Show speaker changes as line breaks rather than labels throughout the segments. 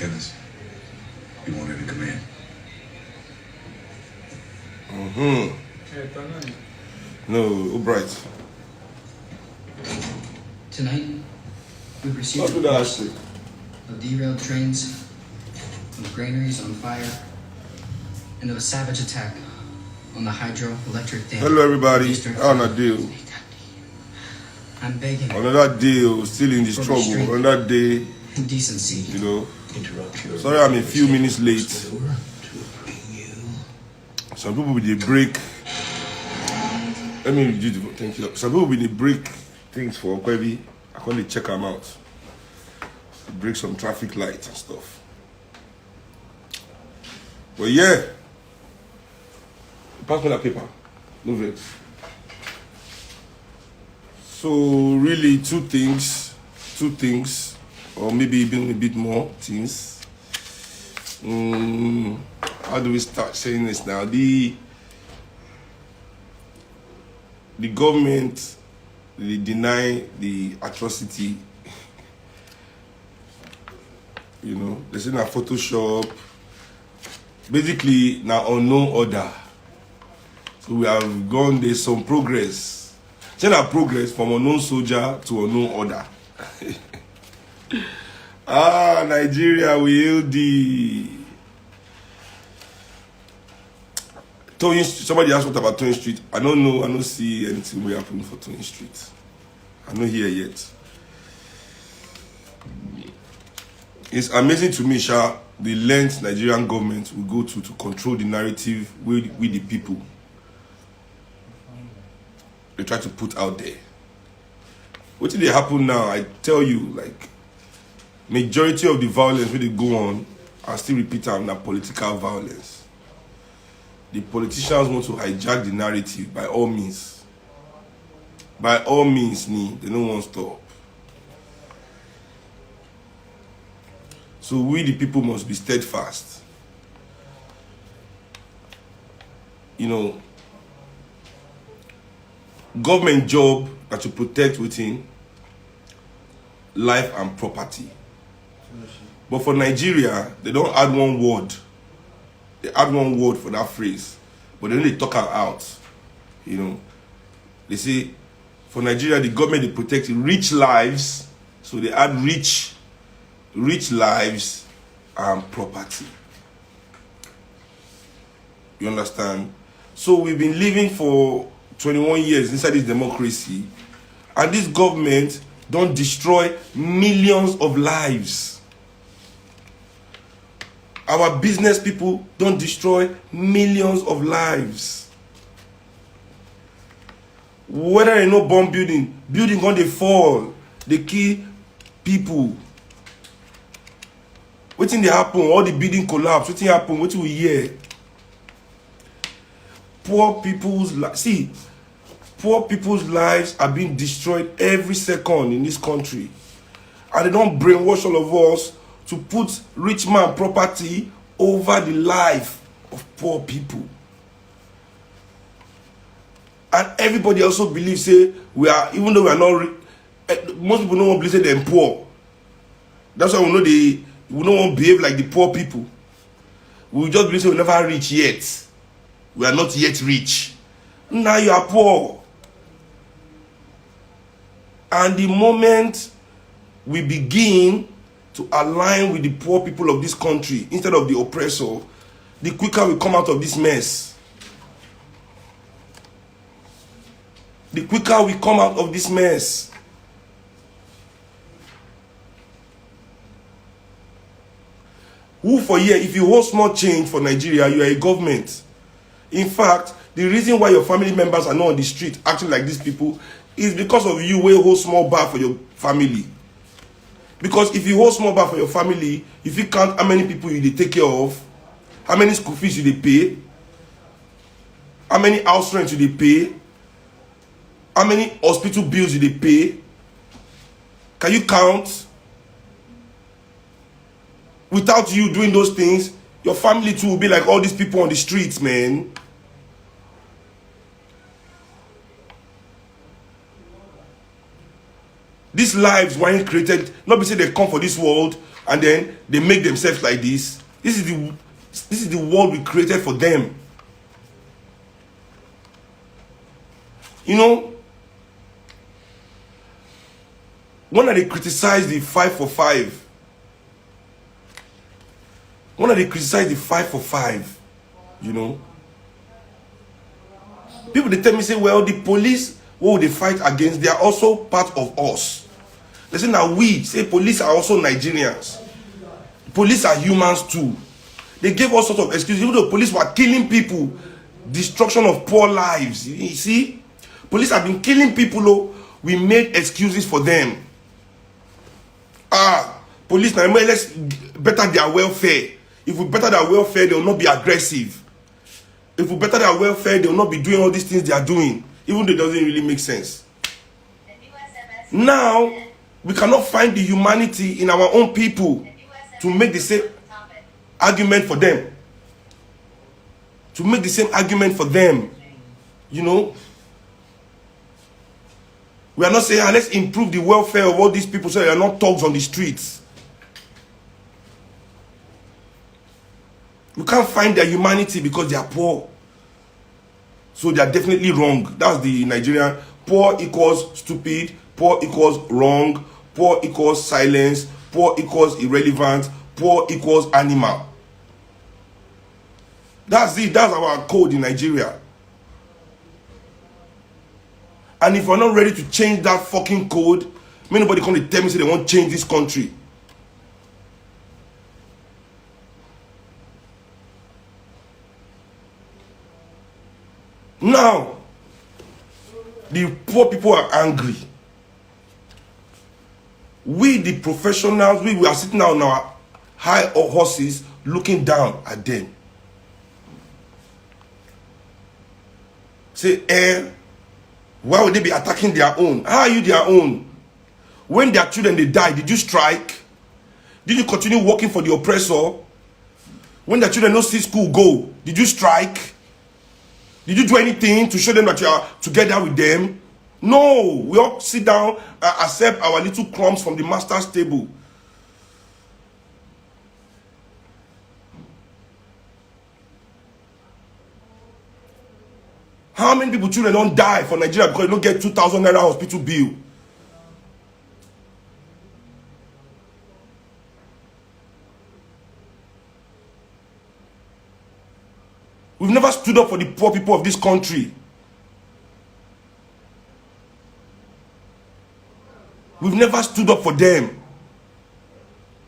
Kenneth, you wanted to come in.
No, Albright.
Tonight, we received reports of derailed trains, of granaries on fire, and of a savage attack on the hydroelectric dam.
Hello, everybody. How on a deal?
I'm begging.
Another day, still in the struggle. Another day,
decency.
you know. Sorry, I'm a few minutes late. Some people with the break. Let me do the thank you. Some people with the break things for Kwebi. I can't check them out. Break some traffic lights and stuff. But yeah, pass me that paper. Move it. So really, two things, or maybe even a bit more things. How do we start saying this now? The government, they deny the atrocity. You know, they say na Photoshop. Basically, now unknown order. So we have gone, there's some progress. Say na progress from unknown soldier to unknown order. Nigeria, we the Tony. Somebody asked what about Tony Street. I don't know. I don't see anything will happen for Tony Street. I'm not here yet. It's amazing to me, Sha, the length Nigerian government will go to control the narrative with the people. They try to put out there. What did they happen now? I tell you, like, majority of the violence where they go on, I still repeat, I'm not political violence. The politicians want to hijack the narrative by all means. By all means, they don't want to stop. So we, the people, must be steadfast. You know, government job are to protect within life and property. But for Nigeria, they don't add one word. They add one word for that phrase, but then they talk it out. You know, they say for Nigeria, the government they protect rich lives, so they add rich lives and property. You understand? So we've been living for 21 years inside this democracy, and this government don't destroy millions of lives. Our business people don't destroy millions of lives. Whether they no bomb building when they fall, they kill people. Wetin dey happen? All the building collapse. Wetin happen? Wetin we hear? Poor people's lives are being destroyed every second in this country, and they don't brainwash all of us to put rich man property over the life of poor people. And everybody also believes, say, we are, even though we are not, most people don't want to believe they're poor. That's why we know we don't want to behave like the poor people. We just believe we're never rich yet. We are not yet rich. Now you are poor. And the moment we begin to align with the poor people of this country instead of the oppressor, the quicker we come out of this mess. The quicker we come out of this mess. Who for here, if you hold small change for Nigeria, you are a government. In fact, the reason why your family members are not on the street acting like these people is because of you who hold small bar for your family. Because if you hold small bar for your family, if you count how many people you take care of, how many school fees you pay, how many house rent you pay, how many hospital bills you pay, can you count? Without you doing those things, your family too will be like all these people on the streets, man. These lives weren't created, not because they come for this world and then they make themselves like this. This is the world we created for them. You know, when they criticize the 5 for 5, you know, people they tell me, say, well, the police, what they fight against, they are also part of us. They say, now we say police are also Nigerians. Police are humans too. They gave all sorts of excuses. Even though police were killing people, destruction of poor lives. You see, police have been killing people. Oh, we made excuses for them. Police now, let's better their welfare. If we better their welfare, they will not be aggressive. If we better their welfare, they will not be doing all these things they are doing, even though it doesn't really make sense. Now, we cannot find the humanity in our own people to make the same argument for them. To make the same argument for them. You know? We are not saying, let's improve the welfare of all these people so they are not thugs on the streets. We can't find their humanity because they are poor. So they are definitely wrong. That's the Nigerian. Poor equals stupid. Poor equals wrong. Poor equals silence. Poor equals irrelevant. Poor equals animal. That's it. That's our code in Nigeria. And if we're not ready to change that fucking code, nobody come to tell me say they won't change this country. Now, the poor people are angry. We, the professionals, we are sitting on our high horses looking down at them. Say, why would they be attacking their own? How are you their own? When their children, they die, did you strike? Did you continue working for the oppressor? When their children don't see school go, did you strike? Did you do anything to show them that you are together with them? No. We all sit down and accept our little crumbs from the master's table. How many people children don't die for Nigeria because they don't get 2,000 naira hospital bill? We've never stood up for the poor people of this country. We've never stood up for them.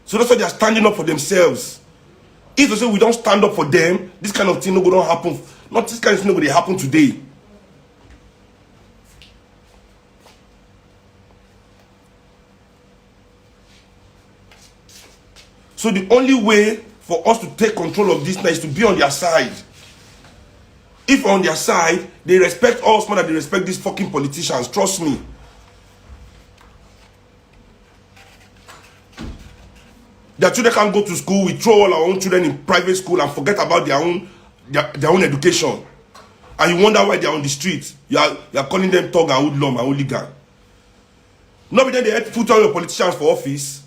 So that's why they are standing up for themselves. If they say we don't stand up for them, this kind of thing no go happen. Not this kind of thing no go happen today. So the only way for us to take control of this now is to be on their side. If on their side, they respect us more than they respect these fucking politicians. Trust me. Their children can't go to school. We throw all our own children in private school and forget about their own education. And you wonder why they are on the street. You are calling them thug and hoodlum and hooligan. Nobody then they put all your politicians for office.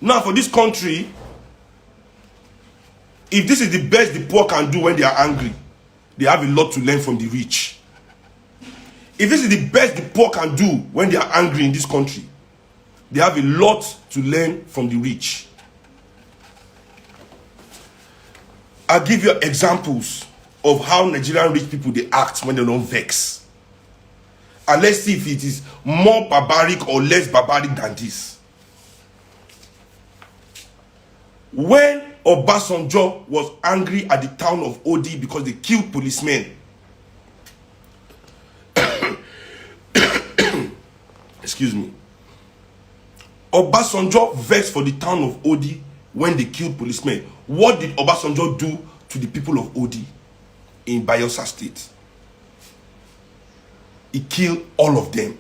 Now for this country, if this is the best the poor can do when they are angry, they have a lot to learn from the rich. If this is the best the poor can do when they are angry in this country, they have a lot to learn from the rich. I'll give you examples of how Nigerian rich people they act when they don't vex. And let's see if it is more barbaric or less barbaric than this. When Obasanjo was angry at the town of Odi because they killed policemen, excuse me, Obasanjo vexed for the town of Odi when they killed policemen. What did Obasanjo do to the people of Odi in Bayelsa State? He killed all of them.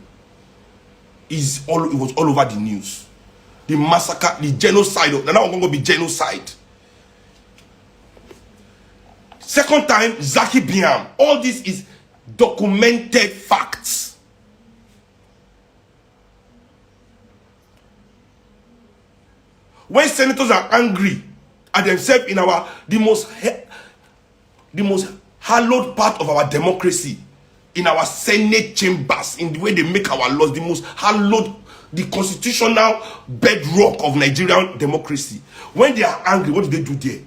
It was all over the news. The massacre, the genocide. Now I'm going to be genocide. Second time, Zaki Biam. All this is documented facts. When senators are angry at themselves in the most hallowed part of our democracy, in our Senate chambers, in the way they make our laws, the most hallowed, the constitutional bedrock of Nigerian democracy. When they are angry, what do they do there?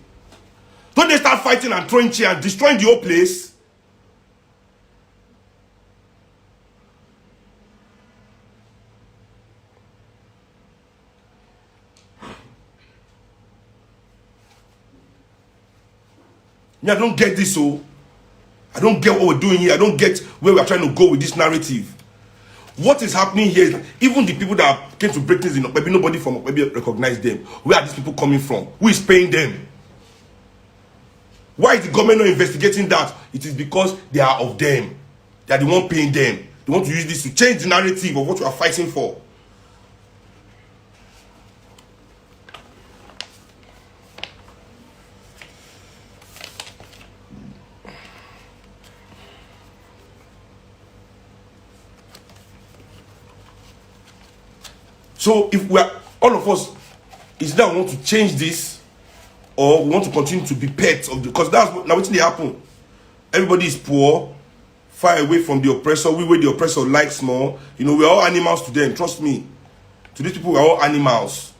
Don't they start fighting and throwing chairs and destroying the whole place? Me, I don't get this, so I don't get what we're doing here. I don't get where we're trying to go with this narrative. What is happening here is that even the people that came to break things in Okpebi, nobody from Okpebi recognized them. Where are these people coming from? Who is paying them? Why is the government not investigating that? It is because they are of them. They are the one paying them. They want to use this to change the narrative of what we are fighting for. So if we are, all of us, is that we want to change this, or we want to continue to be pets of the, because that's what, now what's they happen. Everybody is poor, far away from the oppressor. We where the oppressor likes more. You know, we're all animals to them. Trust me. To these people, we're all animals.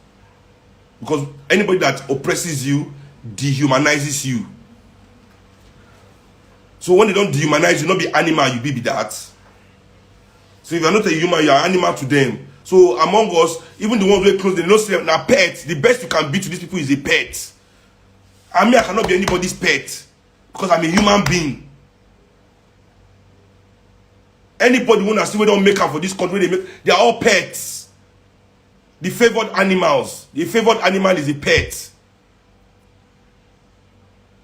Because anybody that oppresses you dehumanizes you. So when they don't dehumanize you, not be animal, you be that. So if you're not a human, you're an animal to them. So among us, even the ones who are close, they don't say now pets. The best you can be to these people is a pet. I mean, I cannot be anybody's pet because I'm a human being. Anybody who see we don't make up for this country, they are all pets. The favored animals. The favored animal is a pet.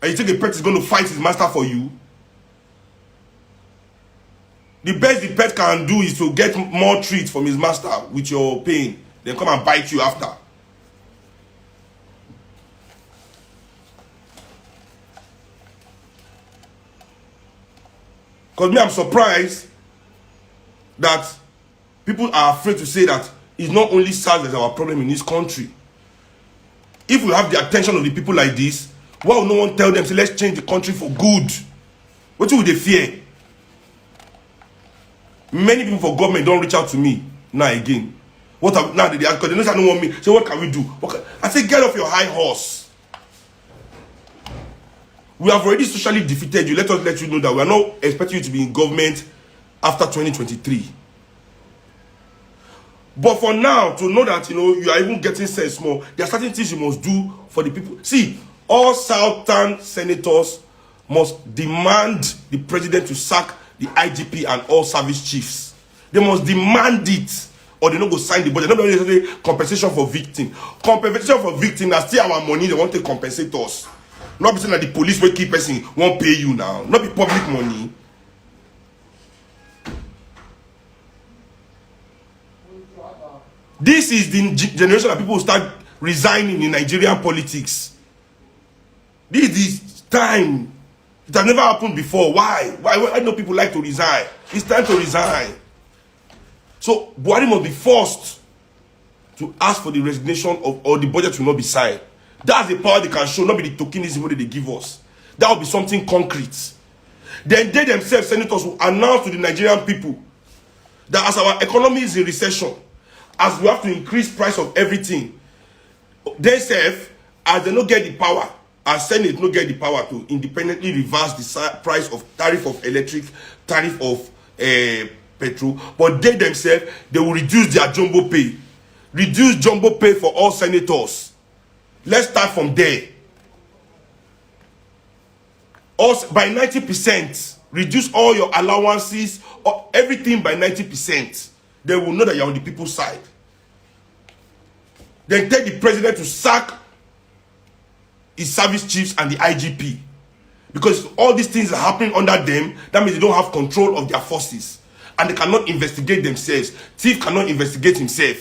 And you think a pet is going to fight his master for you? The best the pet can do is to get more treats from his master with your pain. Then come and bite you after. Because me, I'm surprised that people are afraid to say that it's not only SARS that's our problem in this country. If we have the attention of the people like this, why would no one tell them, say, let's change the country for good? What would they fear? Many people for government don't reach out to me now again. What have, now they ask, because they know they don't want me. So what can we do? I say, get off your high horse. We have already socially defeated you. Let us let you know that we are not expecting you to be in government after 2023. But for now, to know that you are even getting sense more, there are certain things you must do for the people. See, all Southern senators must demand the president to sack the IGP and all service chiefs. They must demand it, or they don't go sign the budget. Not necessarily compensation for victim. Compensation for victim, that's still our money. They want to compensate us. Not be saying that the police will keep person won't pay you now. Not be public money. This is the generation that people will start resigning in Nigerian politics. This is time. It has never happened before. Why? Why do people like to resign? It's time to resign. So Buhari must be forced to ask for the resignation of, or the budget will not be signed. That's the power they can show, not be the tokenism that they give us. That will be something concrete. Then they themselves, senators, will announce to the Nigerian people that as our economy is in recession, as we have to increase price of everything, they say, as they don't get the power, as Senate don't get the power to independently reverse the price of tariff of electric, tariff of petrol, but they themselves, they will reduce their jumbo pay. Reduce jumbo pay for all senators. Let's start from there. Also, by 90%, reduce all your allowances, or everything by 90%. They will know that you're on the people's side. Then take the president to sack his service chiefs and the IGP. Because all these things are happening under them, that means they don't have control of their forces. And they cannot investigate themselves. Thief cannot investigate himself.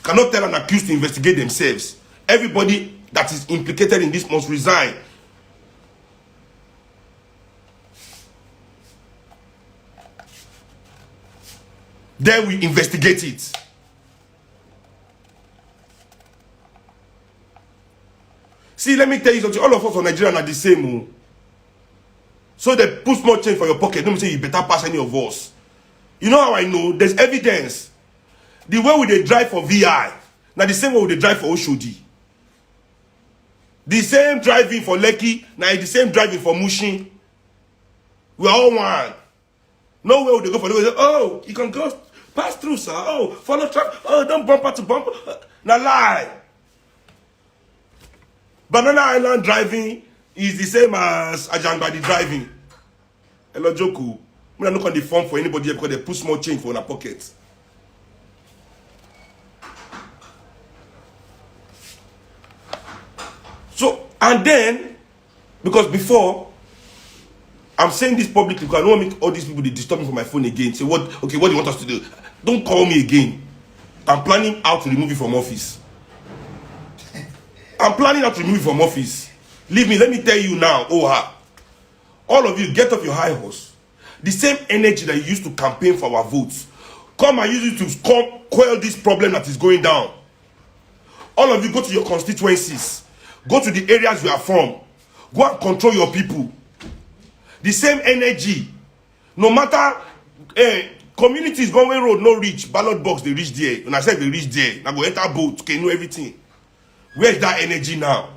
Cannot tell an accused to investigate themselves. Everybody that is implicated in this must resign. Then we investigate it. See, let me tell you something. All of us on Nigeria are the same. So they put small change for your pocket. Don't say you better pass any of us. You know how I know? There's evidence. The way we they drive for VI, now the same way we they drive for Oshodi. The same driving for Lekki, now the same driving for Mushin. We are all one. No way would they go for the way. Oh, you can go pass through, sir. Oh, follow track. Oh, don't bumper to bumper. Now lie. Banana Island driving is the same as Ajangbadi driving. Hello, Joku. We are not on the form for anybody because they put small change for our pocket. So, and then, because before, I'm saying this publicly because I don't want to make all these people they disturb me from my phone again. Say, what do you want us to do? Don't call me again. I'm planning how to remove you from office. I'm planning how to remove you from office. Leave me, let me tell you now, Oha. All of you, get off your high horse. The same energy that you used to campaign for our votes, come and use it to quell this problem that is going down. All of you, go to your constituencies. Go to the areas you are from. Go and control your people. The same energy. No matter communities going road no reach, ballot box they reach there. When I said they reach there, I go enter boat, can know everything. Where is that energy now?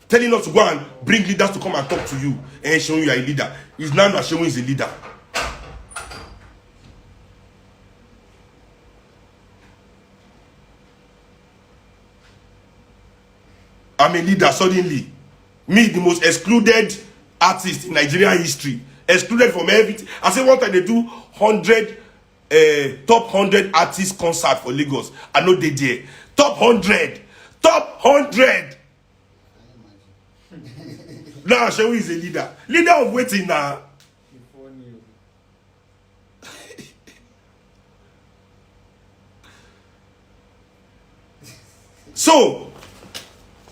Telling us to go and bring leaders to come and talk to you and showing you are a leader. It's now that showing is a leader. I'm a leader suddenly. Me, the most excluded artist in Nigerian history. Excluded from everything. I say one time they do 100 top 100 artist concert for Lagos. I know they did. Top 100. Top 100. Now Shehu is a leader. Leader of waiting now. So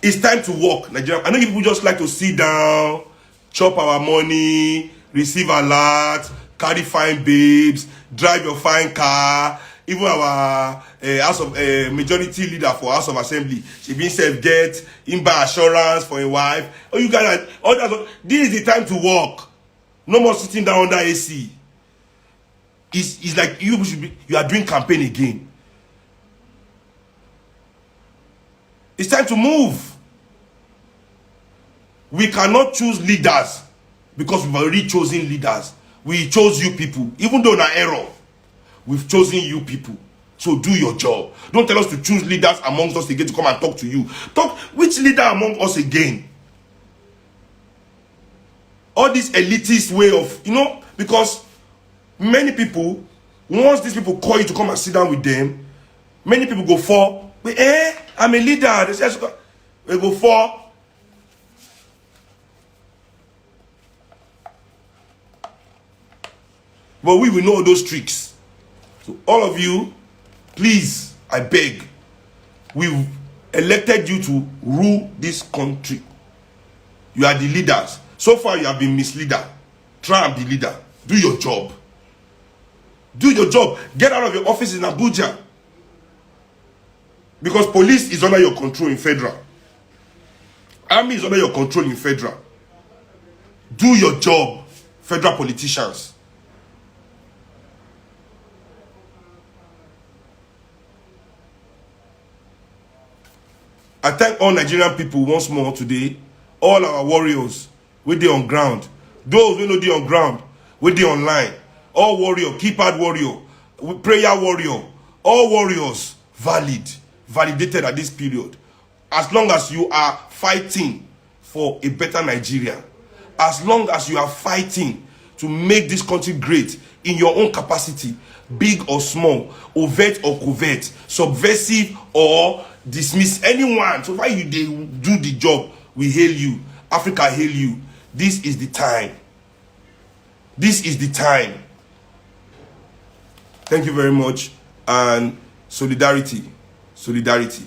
it's time to work, Nigeria. I know people just like to sit down, chop our money, receive alert, carry fine babes, drive your fine car. Even our House of majority leader for House of Assembly, she been self-get, in buy assurance for a wife. Oh, you guys, all that. This is the time to work. No more sitting down under AC. It's like you are doing campaign again. It's time to move. We cannot choose leaders because we've already chosen leaders. We chose you people, even though na error. We've chosen you people. So do your job. Don't tell us to choose leaders amongst us again to come and talk to you. Talk which leader among us again? All this elitist way of, because many people, once these people call you to come and sit down with them, many people go for, I'm a leader. They say, they go for. But we will know those tricks. So all of you, please, I beg, we've elected you to rule this country. You are the leaders. So far, you have been misleader. Try and be leader. Do your job. Do your job. Get out of your office in Abuja. Because police is under your control in federal. Army is under your control in federal. Do your job, federal politicians. I thank all Nigerian people once more today. All our warriors, we dey on ground. Those who know dey on ground, we dey online. All warrior, keypad warrior, prayer warrior, all warriors valid, validated at this period. As long as you are fighting for a better Nigeria, as long as you are fighting to make this country great in your own capacity, big or small, overt or covert, subversive or dismiss anyone. So why you do the job, we hail you. Africa hail you. This is the time. This is the time. Thank you very much. And solidarity. Solidarity.